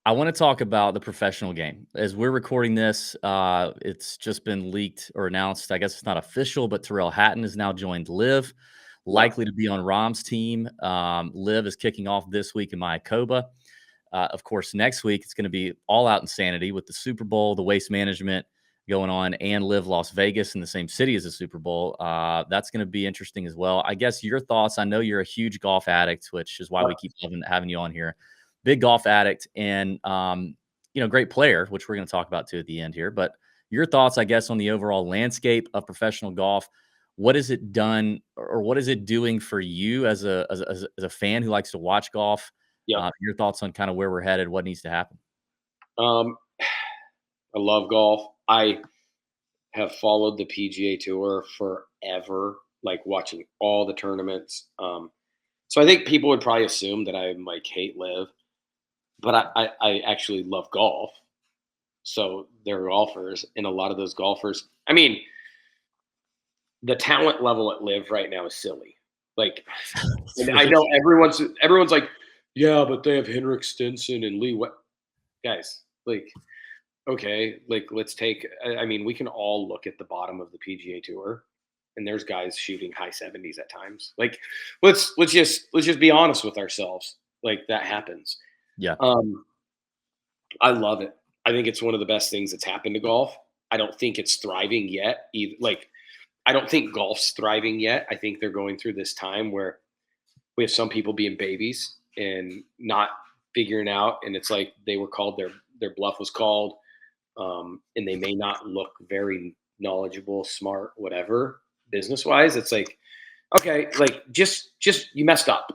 I want to talk about the professional game. As we're recording this, it's just been leaked or announced. I guess it's not official, but Terrell Hatton has now joined LIV, Yep. likely to be on Rom's team. LIV is kicking off this week in Mayakoba. Of course, next week it's going to be all out insanity with the Super Bowl, the Waste Management going on, and LIV Las Vegas in the same city as the Super Bowl. That's going to be interesting as well. I guess your thoughts. I know you're a huge golf addict, which is why we keep having you on here. Big golf addict and great player, which we're going to talk about too at the end here. But your thoughts, I guess, on the overall landscape of professional golf. What has it done, or what is it doing for you as a fan who likes to watch golf? Yep. Your thoughts on kind of where we're headed, what needs to happen? I love golf. I have followed the PGA Tour forever, like watching all the tournaments. So I think people would probably assume that I like hate LIV, but I actually love golf. So they're golfers, and a lot of those golfers. I mean, the talent level at LIV right now is silly. Like, and I know everyone's like, yeah, but they have Henrik Stenson and Lee. What guys like? Okay, like let's take. I mean, we can all look at the bottom of the PGA Tour, and there's guys shooting high 70s at times. Like, let's just be honest with ourselves. Like that happens. Yeah. I love it. I think it's one of the best things that's happened to golf. I don't think it's thriving yet. Either, like, I don't think golf's thriving yet. I think they're going through this time where we have some people being babies and not figuring out, and it's like they were called their bluff was called. And they may not look very knowledgeable, smart, whatever, business wise. It's like, okay, like just you messed up.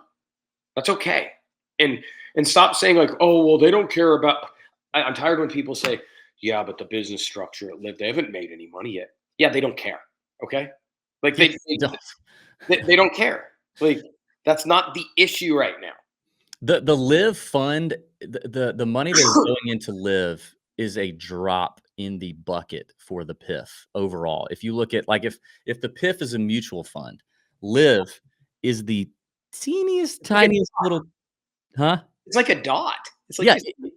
That's okay. And stop saying like, oh well, they don't care about. I'm tired when people say, yeah, but the business structure at LIV, they haven't made any money yet. Yeah, they don't care. Okay, like they don't care. Like that's not the issue right now. The LIV fund, the money that is going into LIV is a drop in the bucket for the PIF overall. If you look at like if the PIF is a mutual fund, LIV is the teeniest, tiniest little, huh? It's like a dot. It's like Yeah,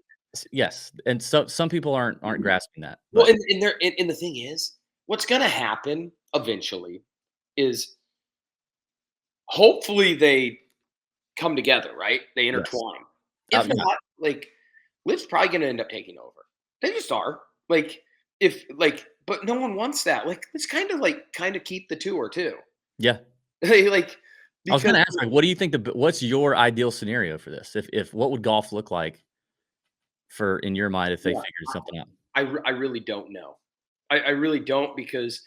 yes, and so some people aren't grasping that. well, But and the thing is, what's going to happen eventually is hopefully they come together, right? They yes, intertwine. If yeah, not, like Liv's probably going to end up taking over. They just are. Like if like, but no one wants that. Like let's kind of keep the tour too. yeah. Like I was because gonna ask, like, what do you think what's your ideal scenario for this? If what would golf look like for in your mind if they yeah, figured something out? I really don't know. I really don't because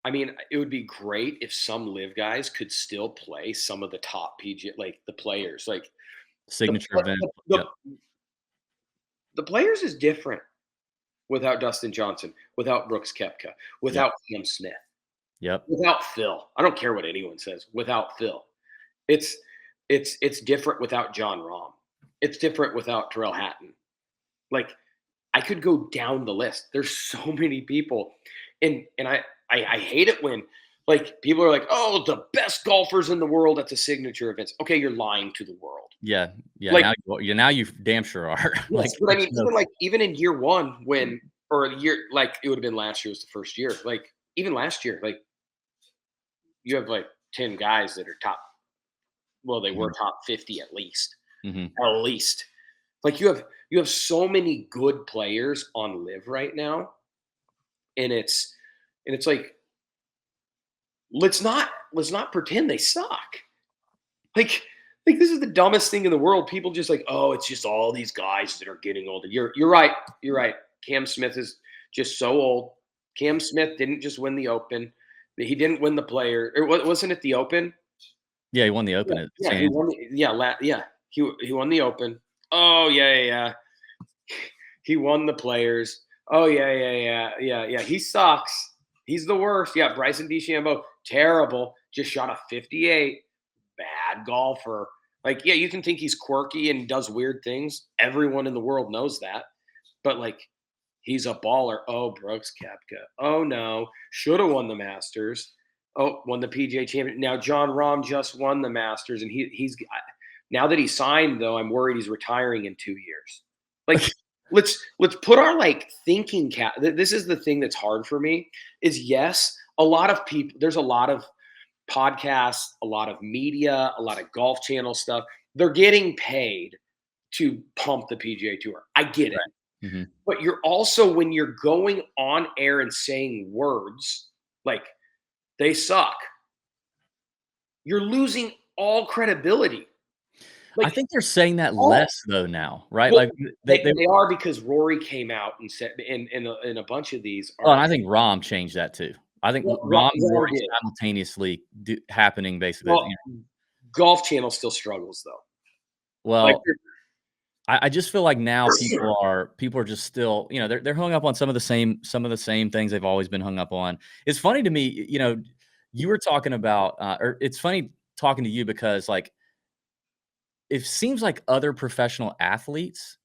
I mean, it would be great if some live guys could still play some of the top PG, like the players, like the Signature pla- event. the, Yep. the players is different without Dustin Johnson, without Brooks Koepka, Yep. without Cam Smith, Yep. without Phil. I don't care what anyone says. Without Phil, it's it's different without John Rahm. It's different without Terrell Hatton. Like I could go down the list. There's so many people, and I hate it when like people are like, oh, the best golfers in the world at the signature events. Okay, you're lying to the world. Yeah. Yeah. Like Now you damn sure are. Like yes, but I mean, even in year one, when or a year like it would have been last year was the first year. Like even last year, like you have like 10 guys that are top. Well, they were top 50 at least. Mhm. At least. Like you have so many good players on live right now, and it's like let's not pretend they suck. Like this is the dumbest thing in the world. People just like, oh, it's just all these guys that are getting older. You're right. You're right. Cam Smith is just so old. Cam Smith didn't just win the Open. He didn't win the Player. Or wasn't it the Open? Yeah, he won the Open Yeah, at yeah, San he Andreas. won. Yeah. He won the Open. Oh yeah. He won the Players. Oh yeah. He sucks. He's the worst. Yeah, Bryson DeChambeau, terrible. Just shot a 58. Bad golfer. Like, yeah, you can think he's quirky and does weird things. Everyone in the world knows that. But like, he's a baller. Oh, Brooks Koepka. Oh no, should have won the Masters. Oh, won the PGA Championship. Now John Rahm just won the Masters, and he's Now that he signed, though, I'm worried he's retiring in 2 years. Like, let's put our like thinking cap. This is the thing that's hard for me. Is yes, a lot of people. There's a lot of podcasts, a lot of media, a lot of golf channel stuff. They're getting paid to pump the PGA Tour. I get it. Right. Mhm. But you're also, when you're going on air and saying words like they suck, you're losing all credibility. I Like, think they're saying that all less though now, right? well, Like they they are, because Rory came out and said, in a bunch of these oh, and are I think Rahm changed that too. I think Rahm and Ron Rory did. simultaneously happening basically. Well, Golf Channel still struggles though. Like, Well, I just feel like now people are just still, they're hung up on some of the same things they've always been hung up on. It's funny to me, you were talking about, or it's funny talking to you because like it seems like other professional athletes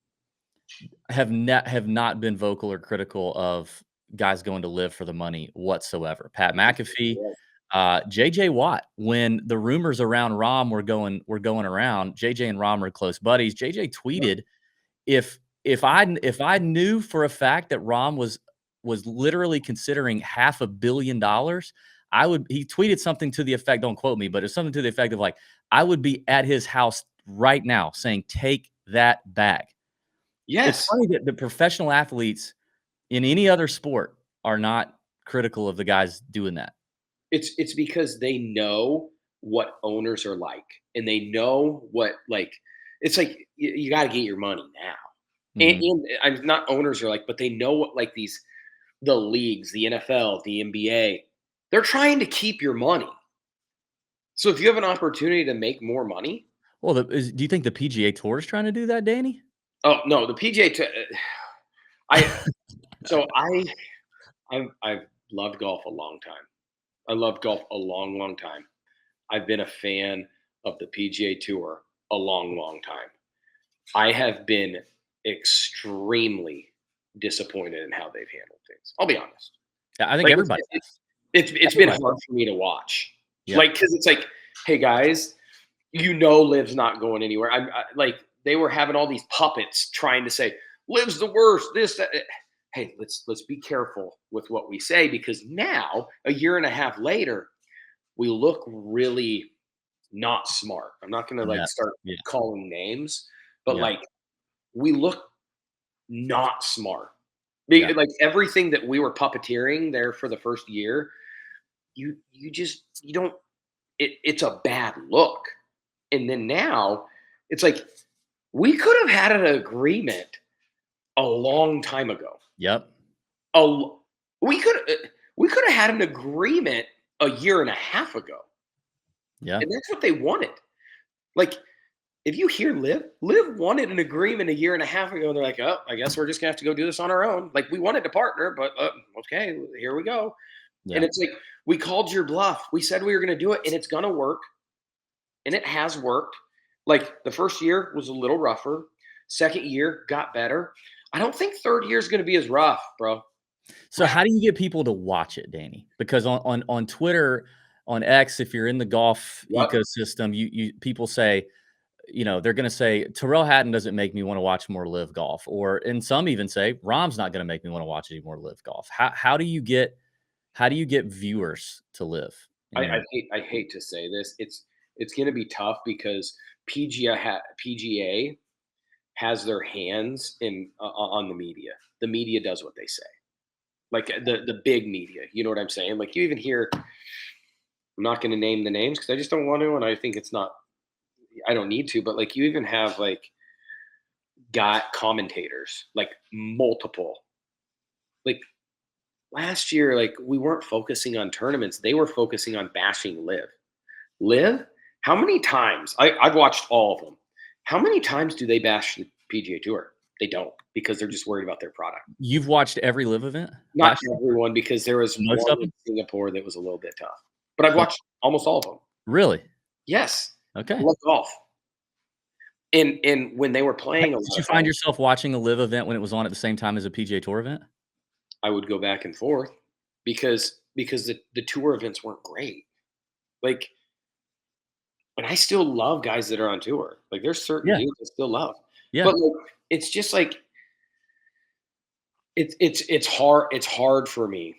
have not been vocal or critical of guys going to live for the money whatsoever. Pat McAfee, JJ Watt, when the rumors around Rahm were going around, JJ and Rahm are close buddies. JJ tweeted, if I knew for a fact that Rahm was literally considering $500 million, I would he tweeted something to the effect, don't quote me, but it's something to the effect of like, I would be at his house right now saying, take that bag. It's yes, funny that the professional athletes in any other sport are not critical of the guys doing that. it's because they know what owners are like, and they know what, like, it's like you got to get your money now. Mhm. And I'm not, owners are like, but they know what, like, the leagues, the NFL, the NBA, they're trying to keep your money. So if you have an opportunity to make more money, Well, do you think the PGA Tour is trying to do that, Danny? oh no, the PGA. I so I've loved golf a long time. I loved golf a long, long time. I've been a fan of the PGA Tour a long, long time. I have been extremely disappointed in how they've handled things. I'll be honest. Yeah, I think Like, everybody has. it's been Everybody hard has. for me to watch. Yeah. Like, because it's like, hey guys, Liv's not going anywhere. Like, they were having all these puppets trying to say Liv's the worst. This, that. Hey, let's be careful with what we say, because now, a year and a half later, we look really not smart. I'm not going to like Yeah. start Yeah. calling names, but Yeah. like, we look not smart. Yeah. Like, everything that we were puppeteering there for the first year, you don't. It's a bad look. And then now, it's like, we could have had an agreement a long time ago. Yep. A, we could we could have had an agreement a year and a half ago, Yeah. and that's what they wanted. Like, if you hear Liv wanted an agreement a year and a half ago, and they're like, oh, I guess we're just gonna have to go do this on our own. Like, we wanted to partner, but okay, here we go. And Yeah. it's like, we called your bluff. We said we were gonna do it, and it's gonna work, and it has worked. Like, the first year was a little rougher. Second year got better. I don't think third year is going to be as rough, bro. So how do you get people to watch it, Danny? Because on Twitter, on X, if you're in the golf Yep. ecosystem, you people say, they're going to say Terrell Hatton doesn't make me want to watch more live golf, and some even say Rahm's not going to make me want to watch any more live golf. How do you get viewers to live? I hate to say this. It's going to be tough, because PGA has their hands in on the media. The media does what they say. Like, the big media. You know what I'm saying? Like, you even hear. I'm not going to name the names because I just don't want to, and I think it's not. I don't need to, but like, you even have like got commentators, like multiple. Like, last year, like, we weren't focusing on tournaments; they were focusing on bashing Live. Live. How many times? I've watched all of them. How many times do they bash the PGA Tour? They don't, because they're just worried about their product. You've watched every live event Not last year? everyone, because there was Most one of in them? Singapore that was a little bit tough. But I've watched almost all of them. Really? Yes, I Okay. love golf. And when they were playing a Did lot you of find golf, yourself watching a live event when it was on at the same time as a PGA Tour event? I would go back and forth, because the tour events weren't great. Like, And I still love guys that are on tour. Like, there's certain Yeah. dudes I still love. Yeah. But, like, it's just like it's hard for me.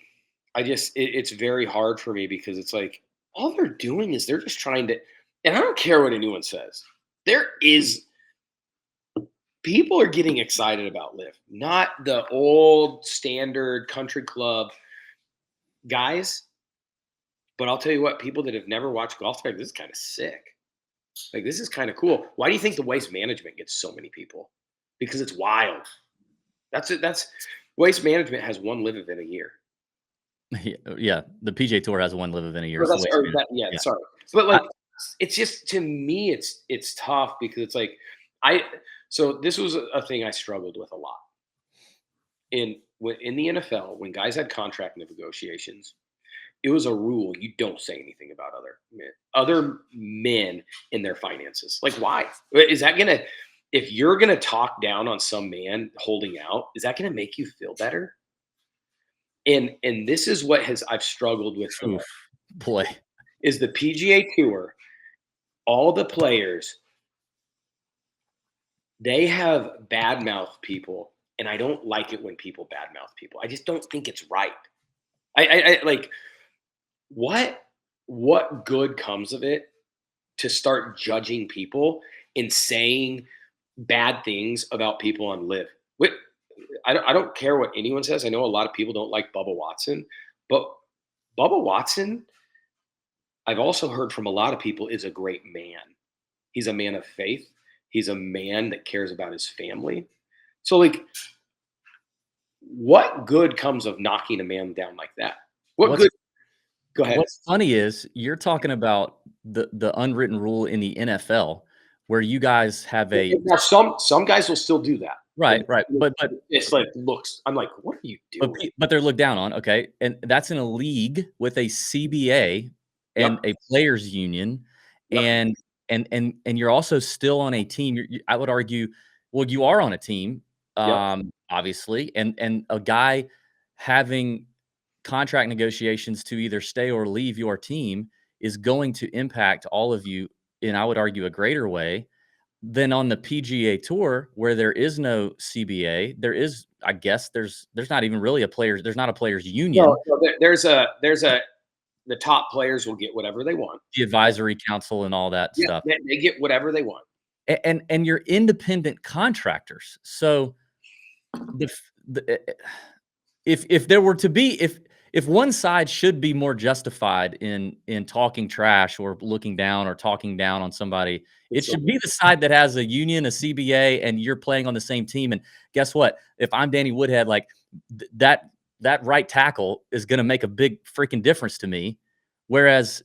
It's very hard for me because it's like all they're doing is they're just trying to, and I don't care what anyone says. There is people are getting excited about Live, not the old standard country club guys. But I'll tell you what, people that have never watched golf, like, this is kind of sick. Like, this is kind of cool. Why do you think the Waste Management gets so many people? Because it's wild. That's it. That's Waste Management has one live event a year. Yeah. The PGA Tour has one live event a year. Or It's the that's Waste or Management. that, yeah, Yeah. sorry. But I, like, it's just to me, it's tough because it's like I. So this was a thing I struggled with a lot in the NFL when guys had contract negotiations. It was a rule you don't say anything about other men in their finances. Like, why is that gonna? If you're gonna talk down on some man holding out, is that gonna make you feel better? And this is what has I've struggled with the oof, most boy. is the PGA Tour. All the players, they have badmouth people, and I don't like it when people badmouth people. I just don't think it's right. I like what good comes of it to start judging people and saying bad things about people on Live. What I don't care what anyone says. I know a lot of people don't like Bubba Watson, but Bubba Watson, I've also heard from a lot of people, is a great man. He's a man of faith. He's a man that cares about his family. So, like, what good comes of knocking a man down like that? What What's good? Go ahead. What's funny is you're talking about the unwritten rule in the NFL where you guys have a Now, some guys will still do that. right, And right, it's like looks. I'm like, what are you doing? but they're looked down on, okay, and that's in a league with a CBA and Yep. a players union, Yep. and and you're also still on a team. I would argue, well, you are on a team, Yep. obviously, and a guy having contract negotiations to either stay or leave your team is going to impact all of you in, I would argue, a greater way than on the PGA Tour, where there is no CBA. There is, I guess, there's not even really there's not a players union. No, there's a the top players will get whatever they want. The advisory council and all that Yeah, stuff, they get whatever they want. and you're independent contractors. So the if there were to be if one side should be more justified in talking trash or looking down or talking down on somebody, it It's should be the side that has a union, a CBA, and you're playing on the same team. And guess what? If I'm Danny Woodhead, like that right tackle is going to make a big freaking difference to me. Whereas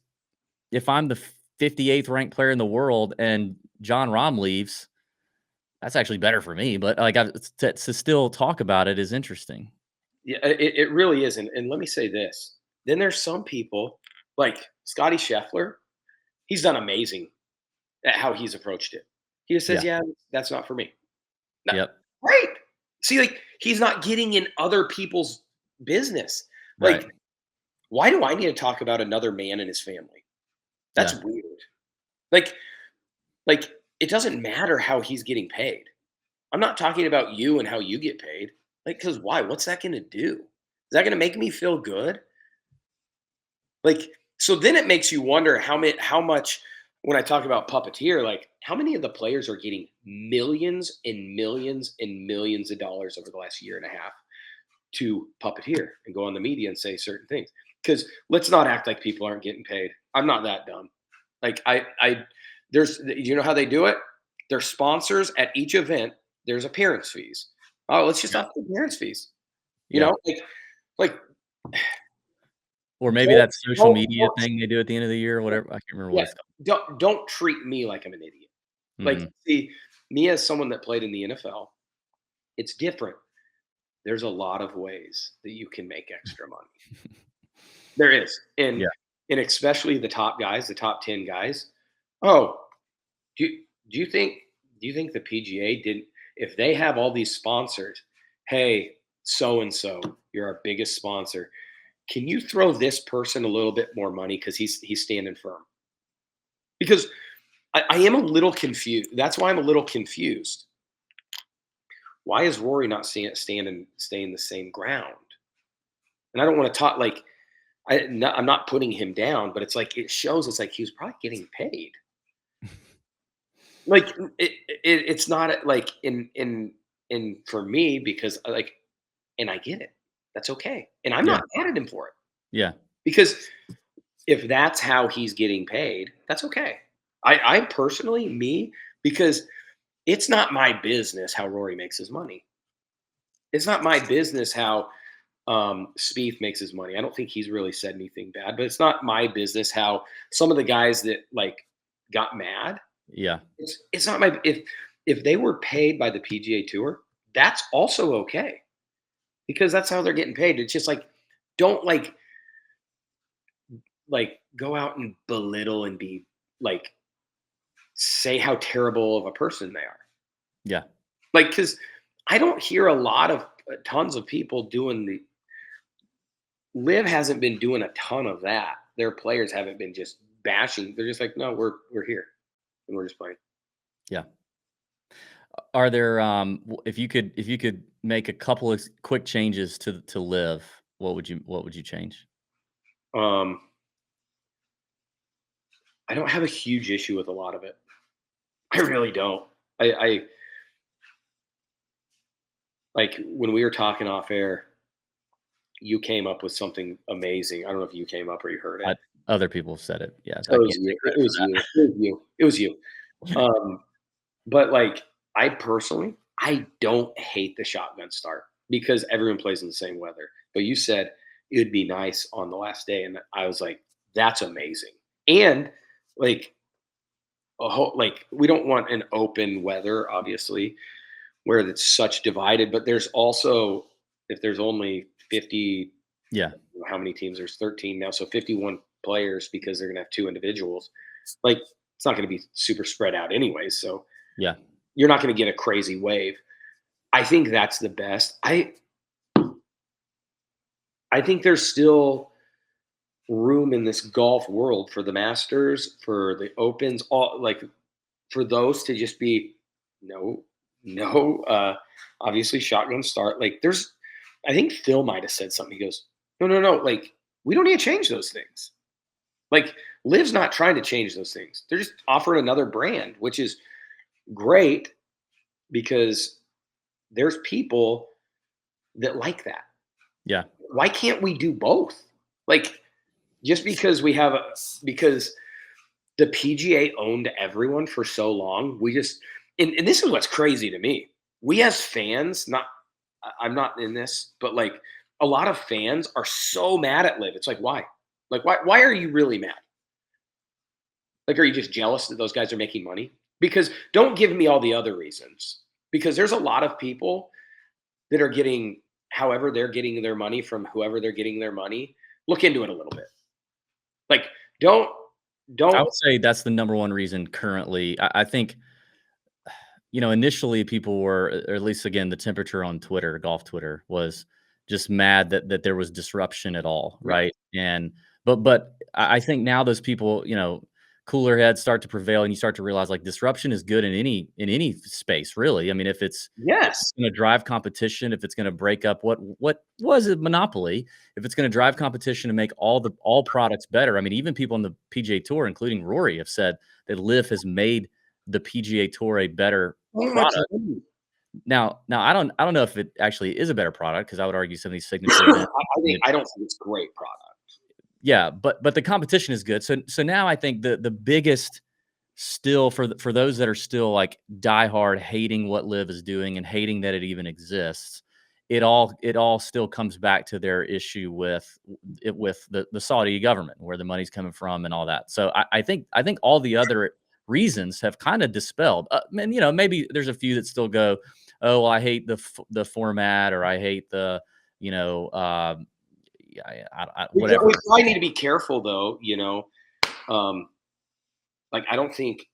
if I'm the 58th ranked player in the world and John Rahm leaves, that's actually better for me. But like to still talk about it is interesting. Yeah, it really is. And let me say this. Then there's some people like Scotty Scheffler. He's done amazing at how he's approached it. He just says, Yeah. "Yeah, that's not for me." No, Yep. right. See, like, he's not getting in other people's business. Right. Like, why do I need to talk about another man and his family? That's Yeah. weird. Like, like it doesn't matter how he's getting paid. I'm not talking about you and how you get paid. Like, because why? What's that going to do? Is that going to make me feel good? Like, so then it makes you wonder how much when I talk about puppeteer, like how many of the players are getting millions and millions and millions of dollars over the last year and a half to puppeteer and go on the media and say certain things. Because let's not act like people aren't getting paid. I'm not that dumb. Like there's, you know how they do it? There's sponsors at each event. There's appearance fees. Oh, let's just Yeah. up the appearance fees. You Yeah. know, like Or maybe don't, that social media don't thing they do at the end of the year or whatever. I can't remember what yeah, it's don't treat me like I'm an idiot. called. Like, Mhm. see, me as someone that played in the NFL, it's different. There's a lot of ways that you can make extra money. There is, Yeah. and especially the top guys, the top 10 guys. Oh, do you, do you think the PGA didn't? If they have all these sponsors, hey, so and so, you're our biggest sponsor. Can you throw this person a little bit more money because he's standing firm? Because I am a little confused. That's why I'm a little confused. Why is Rory not staying the same ground? And I don't want to talk like I'm not putting him down, but it's like it shows. It's like he was probably getting paid. Like it's not like in for me because like, and I get it. That's okay, and I'm Yeah. not mad at him for it Yeah. because if that's how he's getting paid, that's okay. I personally, me, because it's not my business how Rory makes his money. It's not my business how Spieth makes his money. I don't think he's really said anything bad, but it's not my business how some of the guys that like got mad. Yeah. It's not my if they were paid by the PGA Tour, that's also okay because that's how they're getting paid. It's just like don't like go out and belittle and be like say how terrible of a person they are. Yeah. Like because I don't hear a lot of tons of people doing the Liv hasn't been doing a ton of that. Their players haven't been just bashing. They're just like, no, we're here and we're just playing. Yeah. Are there if you could make a couple of quick changes to live, what would you change? Um, I don't have a huge issue with a lot of it. I really don't. I like when we were talking off air, you came up with something amazing. I don't know if you came up or you heard it. I, other people have said it. Yeah, Oh, I it can't was you. take It credit for was you. It was you. It was you. that. But like I personally, I don't hate the shotgun start because everyone plays in the same weather. But you said it'd be nice on the last day, and I was like, that's amazing. And like like we don't want an open weather, obviously, where it's such divided. But there's also if there's only 50, Yeah. how many teams? There's 13 now, so 51 players because they're gonna have two individuals. Like it's not gonna be super spread out anyways. So Yeah. you're not going to get a crazy wave. I think that's the best. I think there's still room in this golf world for the Masters, for the Opens, all like for those to just be no, no. Obviously, shotgun start. Like there's, I think Phil might have said something. He goes, no, no, no. Like we don't need to change those things. Like Liv's not trying to change those things. They're just offering another brand, which is great because there's people that like that. Yeah. Why can't we do both? Like just because we have because the PGA owned everyone for so long, we just and this is what's crazy to me. We as fans, not I'm not in this, but like a lot of fans are so mad at Liv. It's like why? Like why are you really mad? Like are you just jealous that those guys are making money? Because don't give me all the other reasons. Because there's a lot of people that are getting however they're getting their money from whoever they're getting their money, look into it a little bit. Like, don't I don't would say that's the number one reason currently. I think, initially people were, or at least again, the temperature on Twitter, golf Twitter, was just mad that there was disruption at all, right. right? And but I think now those people, cooler heads start to prevail, and you start to realize like disruption is good in any space, really. I mean, if it's Yes. going to drive competition, if it's going to break up what was a monopoly, if it's going to drive competition and make all products better. I mean, even people on the PGA Tour, including Rory, have said that Liv has made the PGA Tour a better Oh my product. God. Now I don't know if it actually is a better product because I would argue some of these signature I events. I don't think it's great product. Yeah, but the competition is good. So now I think the biggest still for those that are still like diehard hating what Liv is doing and hating that it even exists, it all still comes back to their issue with the Saudi government, where the money's coming from and all that. So I think all the other reasons have kind of dispelled. And maybe there's a few that still go, oh well, I hate the format, or I hate the yeah, whatever. We probably need to be careful though, Um, like I don't think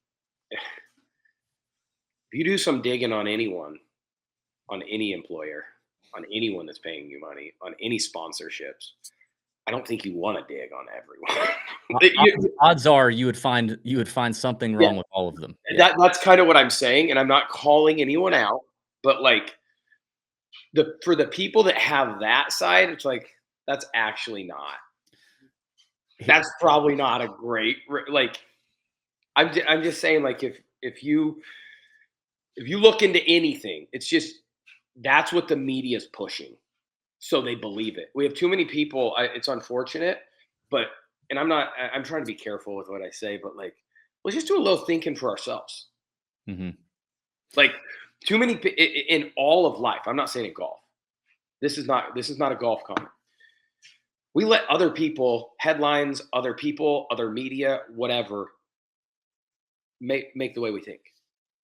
if you do some digging on anyone, on any employer, on anyone that's paying you money, on any sponsorships, I don't think you want to dig on everyone. Odds are you would find something Yeah, wrong with all of them. Yeah. that's kind of what I'm saying, and I'm not calling anyone out, but like for the people that have that side, it's like that's actually not. That's probably not a great like. I'm just saying like if you look into anything, it's just that's what the media is pushing, so they believe it. We have too many people. It's unfortunate, but and I'm trying to be careful with what I say, but like let's just do a little thinking for ourselves. Mhm. Like too many in all of life. I'm not saying in golf. This is not a golf comment. We let other people, headlines, other people, other media, whatever, make the way we think.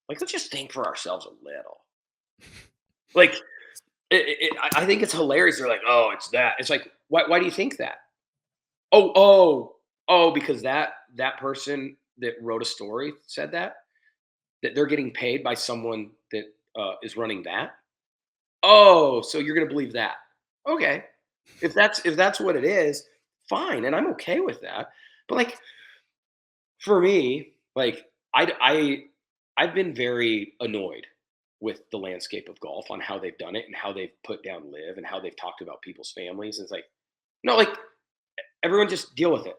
Like let's just think for ourselves a little. Like I think it's hilarious. They're like, oh, it's that. It's like, why do you think that? Oh, because that person that wrote a story said that they're getting paid by someone that is running that. Oh, so you're gonna believe that? Okay, if that's what it is, fine, and I'm okay with that. But like for me, like I've been very annoyed with the landscape of golf on how they've done it and how they've put down live and how they've talked about people's families. And it's like, no, like everyone just deal with it.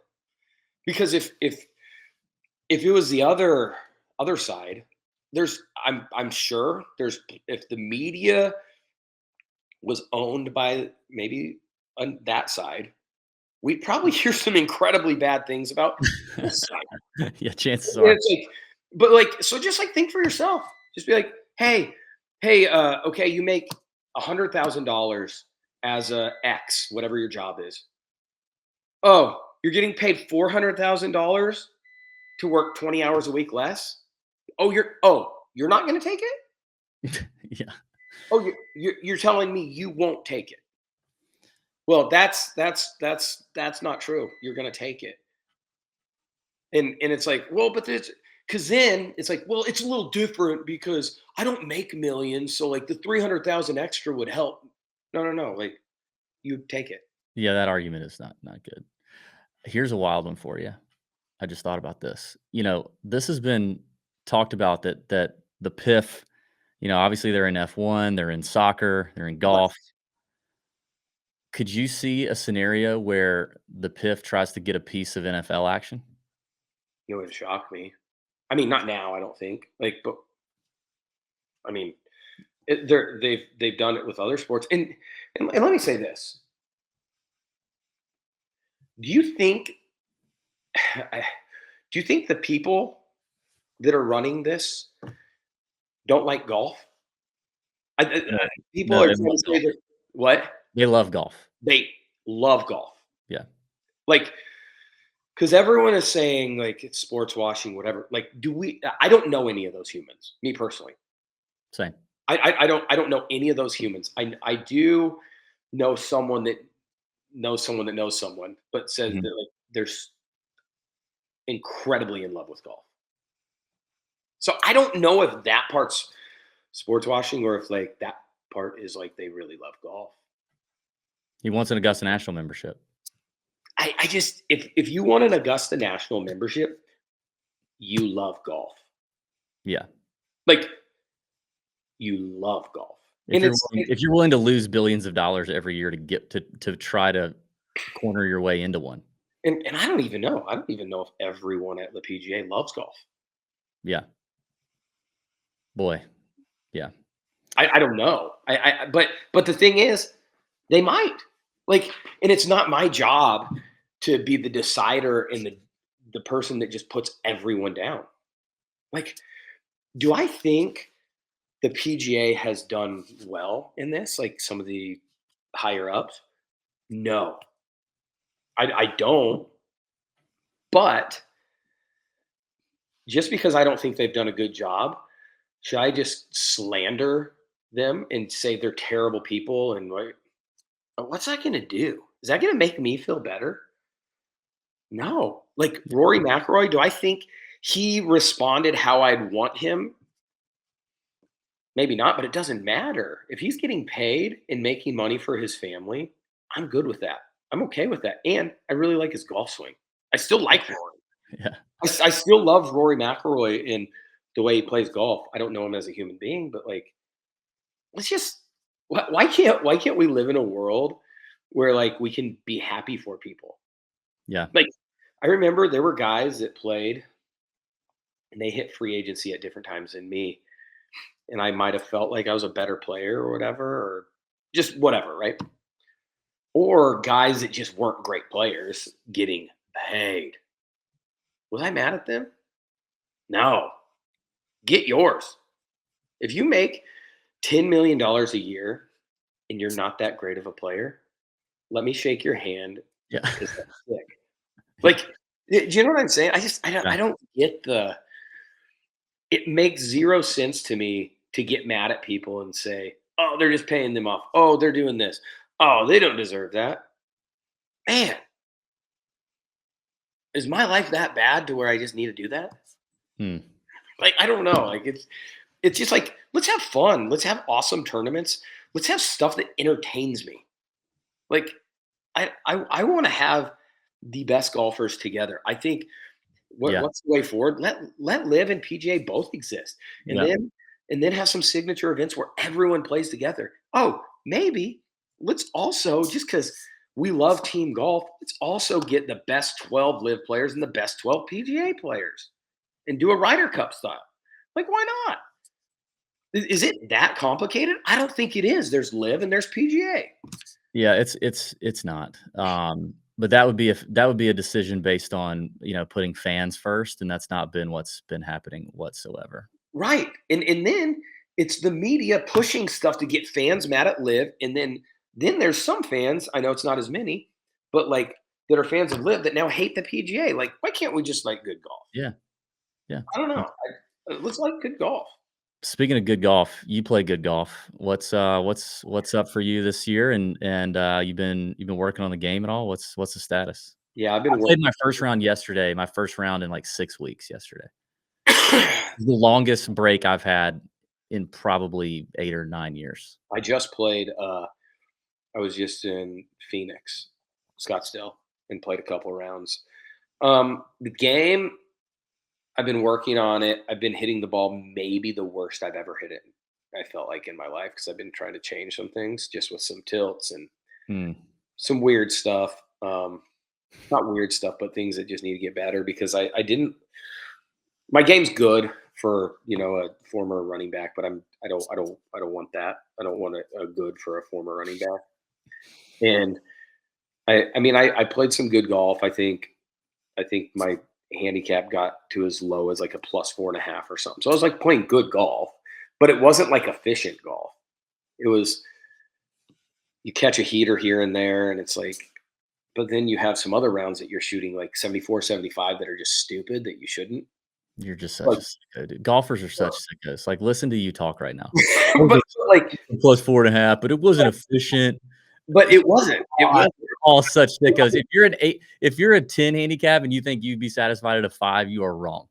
Because if it was the other side, I'm sure there's if the media was owned by maybe on that side, we'd probably hear some incredibly bad things about this side. Yeah, chances And are. it's like, but like, so just like think for yourself. Just be like, hey, okay, you make $100,000 as a X, whatever your job is. Oh, you're getting paid $400,000 to work 20 hours a week less. You're not going to take it. Yeah. Oh, you're telling me you won't take it. Well, that's not true. You're going to take it. And it's like, well, but there's because then it's like, well, it's a little different because I don't make millions, so like the 300,000 extra would help. No. Like you take it. Yeah, that argument is not good. Here's a wild one for you. I just thought about this. This has been talked about that the PIF, obviously they're in F1, they're in soccer, they're in What? golf. Could you see a scenario where the PIF tries to get a piece of NFL action? It would shock me. I mean, not now. I don't think. Like, but I mean, they've done it with other sports. And let me say this: Do you think do you think the people that are running this don't like golf? No, People no, are they trying love to say golf. that what They love golf. they love golf, Yeah, like because everyone is saying like it's sports washing, whatever. Like, do we? I don't know any of those humans. Me personally, same. I don't know any of those humans. I do know someone that knows someone that knows someone, but says Mhm. that like they're incredibly in love with golf. So I don't know if that part's sports washing or if like that part is like they really love golf. He wants an Augusta National membership. I just if you want an Augusta National membership, you love golf. Yeah. Like you love golf. If And you're willing if you're willing to lose billions of dollars every year to get to try to corner your way into one. and I don't even know. I don't even know if everyone at the PGA loves golf. Yeah. Boy. Yeah. I don't know. But the thing is, they might. Like, and it's not my job to be the decider and the person that just puts everyone down. Like, do I think the PGA has done well in this? Like some of the higher ups? No, I don't. But just because I don't think they've done a good job, should I just slander them and say they're terrible people? And like, what's that going to do? Is that going to make me feel better? No. Like Rory McIlroy, do I think he responded how I'd want him? Maybe not, but it doesn't matter. If he's getting paid and making money for his family, I'm good with that. I'm okay with that. And I really like his golf swing. I still like Rory. Yeah. I still love Rory McIlroy in the way he plays golf. I don't know him as a human being, but like, let's just why can't we live in a world where like we can be happy for people? Yeah. Like, I remember there were guys that played and they hit free agency at different times than me, and I might have felt like I was a better player or whatever, or just whatever, right? Or guys that just weren't great players getting paid. Was I mad at them? No. Get yours. If you make $10 million a year and you're not that great of a player, let me shake your hand Yeah. because that's sick. Like, do you know what I'm saying? I Yeah. don't get the. It makes zero sense to me to get mad at people and say, "Oh, they're just paying them off. Oh, they're doing this. Oh, they don't deserve that." Man, is my life that bad to where I just need to do that? Hmm. Like, I don't know. Like, it's just like, let's have fun. Let's have awesome tournaments. Let's have stuff that entertains me. Like, I want to have the best golfers together. I think Yeah. what's the way forward? Let Live and PGA both exist, and Yeah. then have some signature events where everyone plays together. Oh, maybe let's also, just because we love team golf, let's also get the best 12 Live players and the best 12 PGA players, and do a Ryder Cup style. Like, why not? Is it that complicated? I don't think it is. There's Live and there's PGA. Yeah, it's not. But that would be a decision based on, putting fans first, and that's not been what's been happening whatsoever. Right. And then it's the media pushing stuff to get fans mad at Live. And then there's some fans, I know it's not as many, but like that are fans of Live that now hate the PGA. Like, why can't we just like good golf? Yeah, yeah. I don't know. Let's like good golf. Speaking of good golf, you play good golf. What's up for you this year? And you've been working on the game at all? What's the status? Yeah, I've I been played working. my first round yesterday. My first round in like 6 weeks yesterday. The longest break I've had in probably 8 or 9 years. I just played I was just in Phoenix, Scottsdale, and played a couple rounds. The game, I've been working on it. I've been hitting the ball maybe the worst I've ever hit it. I felt like in my life, because I've been trying to change some things just with some tilts and Hmm. some weird stuff. Not weird stuff, but things that just need to get better, because I didn't. My game's good for a former running back, but I don't want that. I don't want a good for a former running back. And I played some good golf. I think my handicap got to as low as like a plus 4.5 or something. So I was like playing good golf, but it wasn't like efficient golf. It was, you catch a heater here and there, and it's like, but then you have some other rounds that you're shooting like 74, 75 that are just stupid that you shouldn't. You're just such Like, a sicko, dude. Golfers are such sickos. Like, listen to you talk right now. but like, Plus 4.5, but it wasn't efficient. but it wasn't. It God, wasn't. we're all such sickos. If you're a 10 handicap and you think you'd be satisfied at a 5, you are wrong.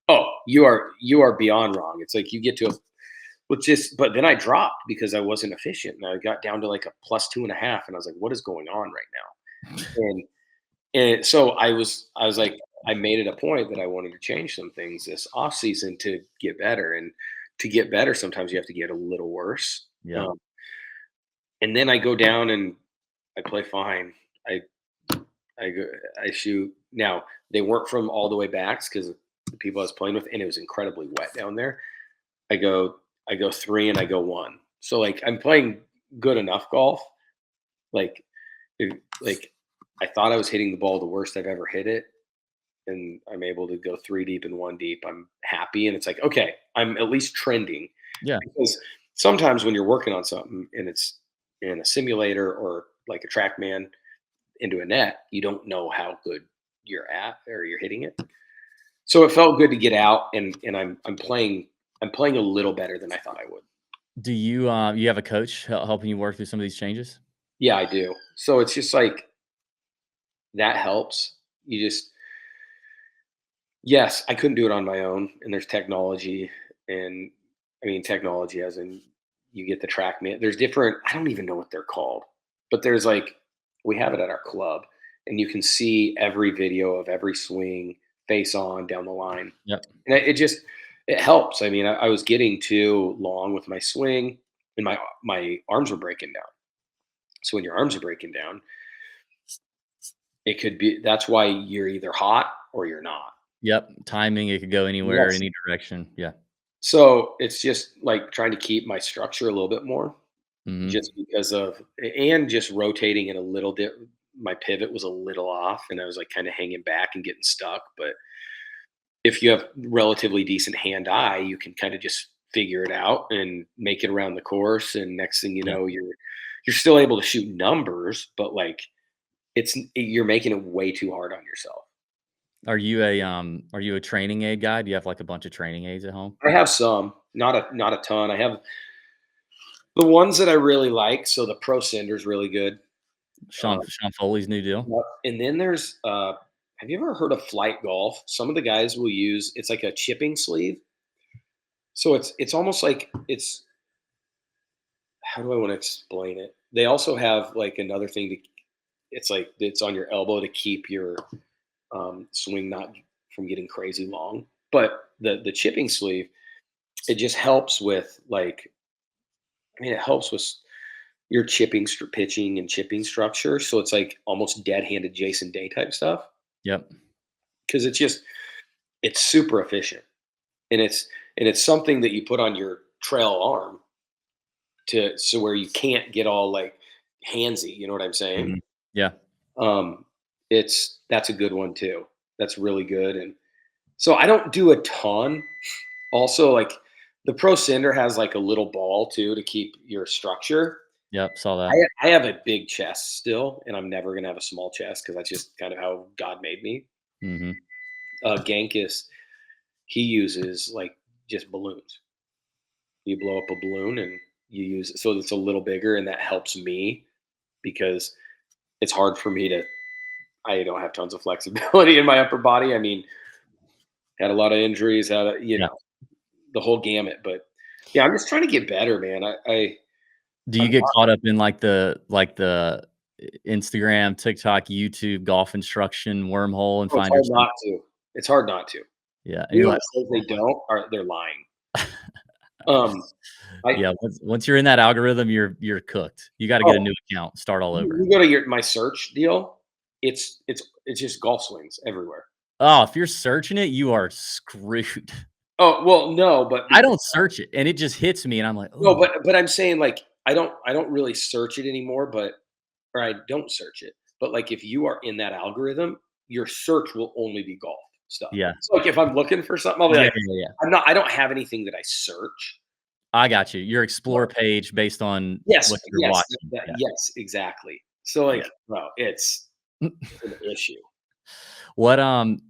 Oh, you are beyond wrong. It's like you get to a, but then I dropped because I wasn't efficient, and I got down to like a plus 2.5, and I was like, what is going on right now? And so I was like, I made it a point that I wanted to change some things this off season to get better. And to get better, sometimes you have to get a little worse. Yeah. Um, and then I go down and I play fine. I I go, I shoot. Now they weren't from all the way backs because the people I was playing with, and it was incredibly wet down there. I go I go three and I go one. So like I'm playing good enough golf. Like like I thought I was hitting the ball the worst I've ever hit it, and I'm able to go three deep and one deep. I'm happy, and it's like, okay, I'm at least trending. Yeah. Because sometimes when you're working on something and it's in a simulator or like a TrackMan into a net, you don't know how good you're at or you're hitting it. So it felt good to get out, and I'm playing a little better than I thought I would. Do you have a coach helping you work through some of these changes? Yeah, I do. So it's just like that helps. You just Yes, I couldn't do it on my own, and there's technology, and I mean technology as in you get the TrackMan. There's different. I don't even know what they're called, but there's like We have it at our club, and you can see every video of every swing face on down the line, Yep. and it helps. I mean, I was getting too long with my swing, and my arms were breaking down. So when your arms are breaking down, it could be that's why you're either hot or you're not. Yep. Timing, it could go anywhere, Yes. any direction. Yeah. So it's just like trying to keep my structure a little bit more, Mhm. just because of and just rotating it a little bit. My pivot was a little off, and I was like kind of hanging back and getting stuck. But if you have relatively decent hand eye, you can kind of just figure it out and make it around the course. And next thing you Yeah. know, you're still able to shoot numbers, but like you're making it way too hard on yourself. Are you a training aid guy? Do you have, like, a bunch of training aids at home? I have some, not a ton. I have the ones that I really like. So the Pro Cinder's really good. Sean Foley's new deal? Yep, and then there's, have you ever heard of Flight Golf? Some of the guys will use it's like a chipping sleeve. So it's almost like it's how do I want to explain it? They also have like another thing to it's like it's on your elbow to keep your swing not from getting crazy long. But the chipping sleeve, it just helps with like I mean it helps with your pitching and chipping structure. So it's like almost dead-handed Jason Day type stuff Yep. because it's super efficient and it's something that you put on your trail arm to so where you can't get all like handsy. You know what I'm saying? Mhm. Yeah. Um, that's a good one too. That's really good. And so I don't do a ton. Also, like the Pro Cinder has like a little ball too to keep your structure. Yep, saw I that. I have a big chest still, and I'm never gonna have a small chest because that's just kind of how God made me. Mhm. Genghis, he uses like just balloons. You blow up a balloon and you use it so it's a little bigger, and that helps me because it's hard for me to. I don't have tons of flexibility in my upper body. I mean, had a lot of injuries, Yeah. the whole gamut. But yeah, I'm just trying to get better, man. Do you I'm get caught up in, like the Instagram, TikTok, YouTube golf instruction wormhole and oh, it's find hard yourself not to. It's hard not to. yeah, and you're Anyone like, that says they don't are they're lying. "Oh." Um, I Yeah, once you're in that algorithm, you're cooked. You gotta get a oh, new account, start all over. you go to your my search deal. It's just golf swings everywhere. Oh, if you're searching it, you are screwed. Oh well, no, but I because don't search it, and it just hits me, and I'm like, no, "Ooh." but I'm saying like I don't really search it anymore, but or I don't search it. But like if you are in that algorithm, your search will only be golf stuff. Yeah. So like if I'm looking for something, I'll be Yeah, like, yeah, yeah. I don't have anything that I search. I got you. Your But explore page based on yes, what you're yes, watching. Yeah, yes, exactly. So yeah. like, well, it's an issue. What,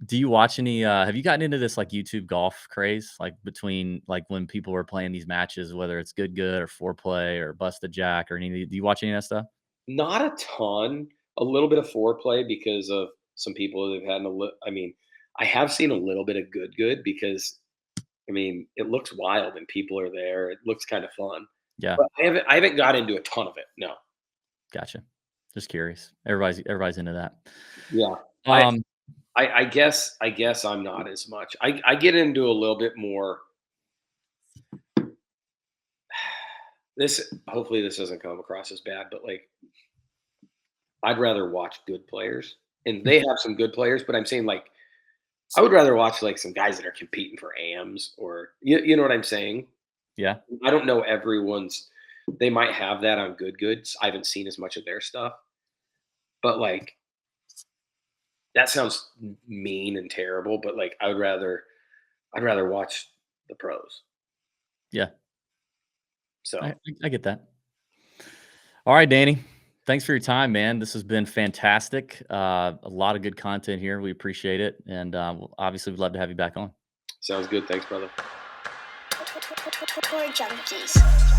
do you watch any, have you gotten into this, like, YouTube golf craze? Like, between, like, when people were playing these matches, whether it's good or foreplay or busted jack or any do you watch any of that stuff? Not a ton, a little bit of foreplay because of some people that have had I mean, I have seen a little bit of good because I mean, it looks wild and people are there. It looks kind of fun. Yeah, But I haven't got into a ton of it. No. gotcha. Just curious. Everybody's into that. Yeah. I Um, I guess I'm not as much. I get into a little bit more this hopefully this doesn't come across as bad, but like I'd rather watch good players. And they have some good players, but I'm saying like I would rather watch like some guys that are competing for AMs or you know what I'm saying? yeah, I don't know everyone's they might have that on good goods. I haven't seen as much of their stuff. But like that sounds mean and terrible, but like I'd rather watch the pros. yeah. So I get that. Alright, Danny. Thanks for your time, man. This has been fantastic. A lot of good content here. We appreciate it, and, obviously, we'd love to have you back on. sounds good. Thanks, brother. Tour Junkies.